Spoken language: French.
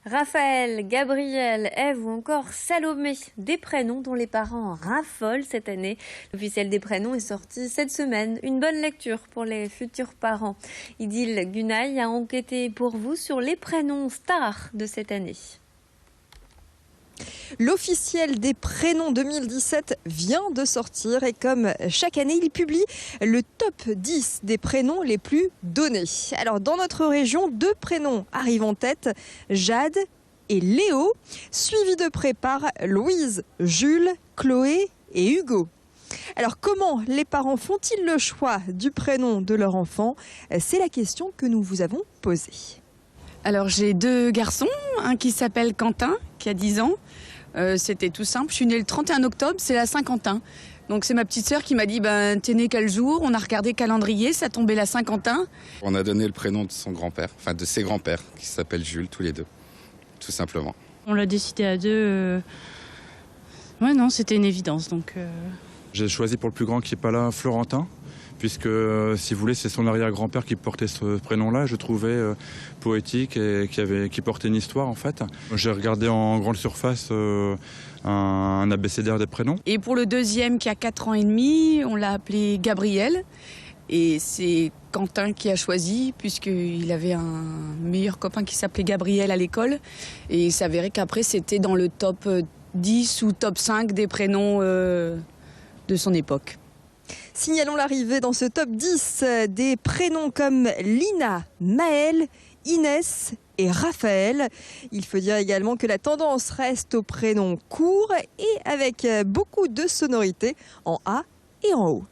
Raphaël, Gabriel, Ève ou encore Salomé, des prénoms dont les parents raffolent cette année. L'officiel des prénoms est sorti cette semaine. Une bonne lecture pour les futurs parents. Idil Gunaï a enquêté pour vous sur les prénoms stars de cette année. L'officiel des prénoms 2017 vient de sortir et comme chaque année, il publie le top 10 des prénoms les plus donnés. Alors dans notre région, 2 prénoms arrivent en tête, Jade et Léo, suivis de près par Louise, Jules, Chloé et Hugo. Alors comment les parents font-ils le choix du prénom de leur enfant? C'est la question que nous vous avons posée. Alors j'ai 2 garçons, un qui s'appelle Quentin, qui a 10 ans. C'était tout simple, je suis née le 31 octobre, c'est la Saint-Quentin. Donc c'est ma petite sœur qui m'a dit t'es née quel jour? On a regardé le calendrier, ça tombait la Saint-Quentin. On a donné le prénom de son grand-père, enfin de ses grands-pères, qui s'appellent Jules, tous les 2, tout simplement. On l'a décidé à 2. Ouais, non, c'était une évidence. Donc. J'ai choisi pour le plus grand qui n'est pas là, Florentin, puisque si vous voulez, c'est son arrière-grand-père qui portait ce prénom-là. Je trouvais poétique et qui portait une histoire en fait. J'ai regardé en grande surface un abécédaire des prénoms. Et pour le deuxième qui a 4 ans et demi, on l'a appelé Gabriel. Et c'est Quentin qui a choisi, puisqu'il avait un meilleur copain qui s'appelait Gabriel à l'école. Et il s'avérait qu'après, c'était dans le top 10 ou top 5 des prénoms de son époque. Signalons l'arrivée dans ce top 10 des prénoms comme Lina, Maëlle, Inès et Raphaël. Il faut dire également que la tendance reste aux prénoms courts et avec beaucoup de sonorités en A et en O.